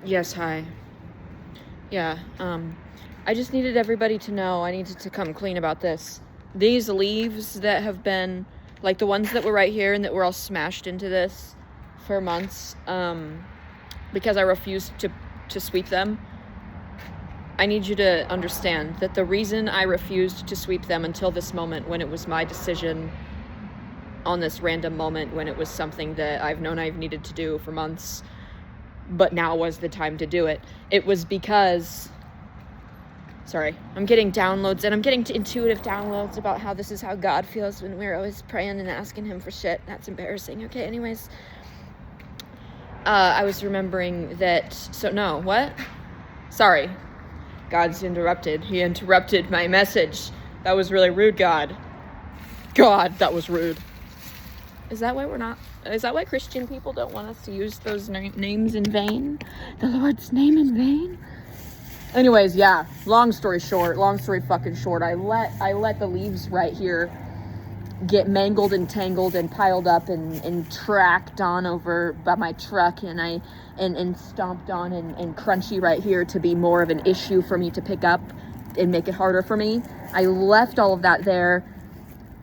Yes, hi. Yeah, I just needed everybody to know I needed to come clean about this. These leaves that have been, like the ones that were right here and that were all smashed into this for months, because I refused to sweep them. I need you to understand that the reason I refused to sweep them until this moment, when it was my decision on this random moment, when it was something that I've known I've needed to do for months, but now was the time to do it. It was because, sorry, I'm getting downloads, and I'm getting intuitive downloads about how this is how God feels when we're always praying and asking him for shit. That's embarrassing. Okay, anyways. I was remembering that, what? Sorry. God's interrupted. He interrupted my message. That was really rude, God. God, that was rude. Is that why Christian people don't want us to use those names in vain? The Lord's name in vain? Anyways, yeah, long story fucking short, I let the leaves right here get mangled and tangled and piled up and tracked on over by my truck, and stomped on and crunchy right here to be more of an issue for me to pick up and make it harder for me. I left all of that there,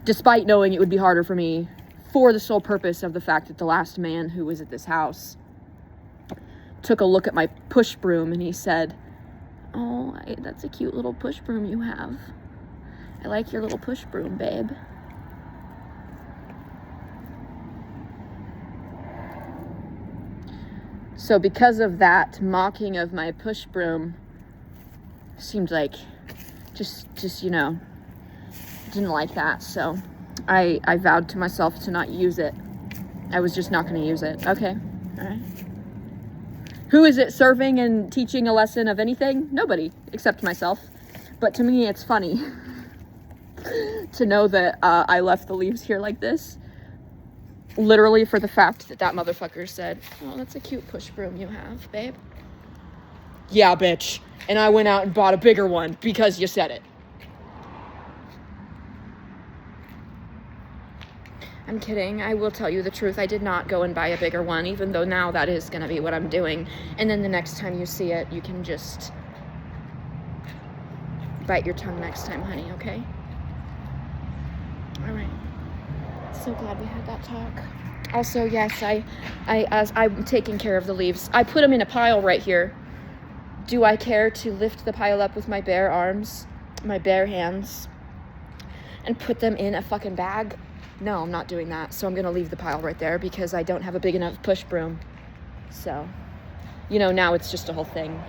despite knowing it would be harder for me, for the sole purpose of the fact that the last man who was at this house took a look at my push broom and he said, "Oh, that's a cute little push broom you have. I like your little push broom, babe." So because of that mocking of my push broom, seemed like just didn't like that. So I vowed to myself to not use it. I was just not going to use it. Okay. All right. Who is it serving and teaching a lesson of anything? Nobody, except myself. But to me, it's funny to know that I left the leaves here like this. Literally for the fact that motherfucker said, "Oh, that's a cute push broom you have, babe." Yeah, bitch. And I went out and bought a bigger one because you said it. I'm kidding. I will tell you the truth. I did not go and buy a bigger one, even though now that is going to be what I'm doing. And then the next time you see it, you can just bite your tongue next time, honey, okay? All right. So glad we had that talk. Also, yes, I'm taking care of the leaves. I put them in a pile right here. Do I care to lift the pile up with my bare arms, my bare hands, and put them in a fucking bag? No, I'm not doing that. So I'm going to leave the pile right there because I don't have a big enough push broom. So, now it's just a whole thing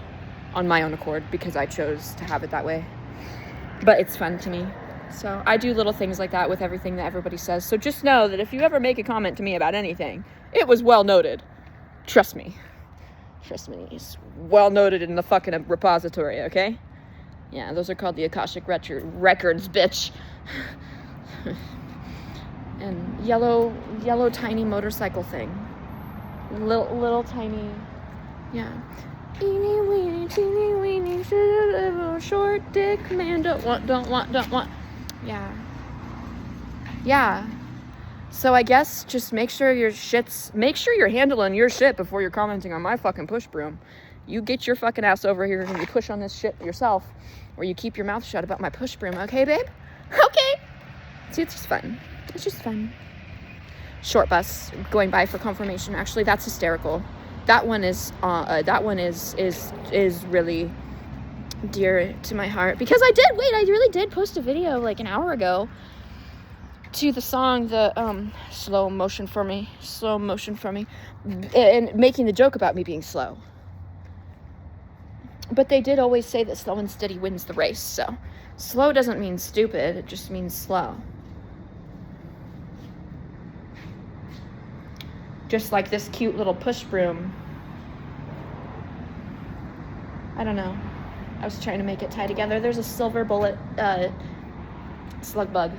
on my own accord because I chose to have it that way. But it's fun to me. So I do little things like that with everything that everybody says. So just know that if you ever make a comment to me about anything, it was well noted. Trust me. It's well noted in the fucking repository, okay? Yeah, those are called the Akashic Records, bitch. And yellow tiny motorcycle thing. Little tiny, yeah. Eeny weeny, teeny weeny, short dick man, don't want. Yeah. So I guess just make sure you're handling your shit before you're commenting on my fucking push broom. You get your fucking ass over here and you push on this shit yourself, or you keep your mouth shut about my push broom, okay, babe? Okay. See, it's just fun. Short bus going by for confirmation. Actually, that's hysterical. That one is really dear to my heart because I really did post a video like an hour ago to the song, the slow motion for me, and making the joke about me being slow. But they did always say that slow and steady wins the race. So slow doesn't mean stupid, it just means slow. Just like this cute little push broom. I don't know. I was trying to make it tie together. There's a silver bullet slug bug.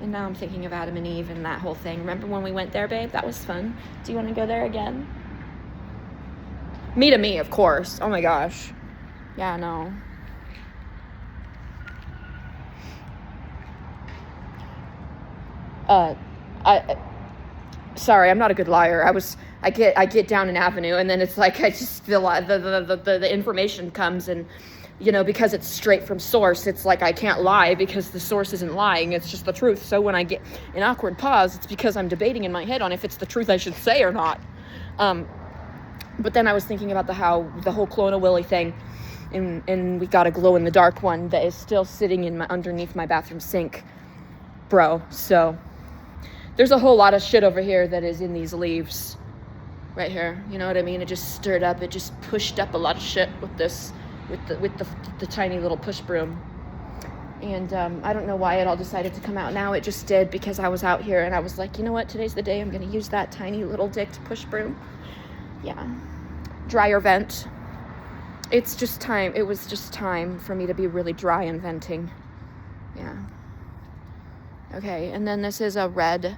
And now I'm thinking of Adam and Eve and that whole thing. Remember when we went there, babe? That was fun. Do you want to go there again? Me, of course. Oh my gosh. Yeah, no. Sorry, I'm not a good liar. I get down an avenue, and then it's like I just feel like the information comes, and you know, because it's straight from source, it's like I can't lie because the source isn't lying, it's just the truth. So when I get an awkward pause, it's because I'm debating in my head on if it's the truth I should say or not. But then I was thinking about the whole Clone Willy thing, and we got a glow in the dark one that is still sitting underneath my bathroom sink, bro. So there's a whole lot of shit over here that is in these leaves right here. You know what I mean? It just stirred up. It just pushed up a lot of shit with the tiny little push broom. And I don't know why it all decided to come out now. It just did, because I was out here and I was like, you know what? Today's the day I'm going to use that tiny little dicked push broom. Yeah. Dryer vent. It's just time. It was just time for me to be really dry and venting. Yeah. Okay, and then this is a red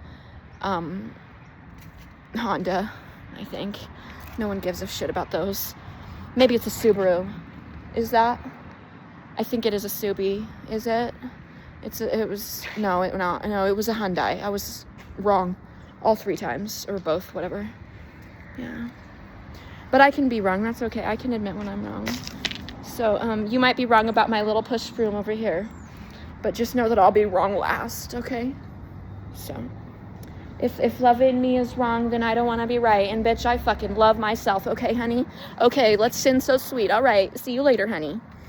Honda, I think. No one gives a shit about those. Maybe it's a Subaru. Is that? I think it is a Subi. Is it? It was a Hyundai. I was wrong all 3 times, or both, whatever. Yeah. But I can be wrong. That's okay. I can admit when I'm wrong. So you might be wrong about my little push broom over here, but just know that I'll be wrong last, okay? So if loving me is wrong, then I don't want to be right. And bitch, I fucking love myself, okay, honey? Okay, let's sin so sweet. All right. See you later, honey.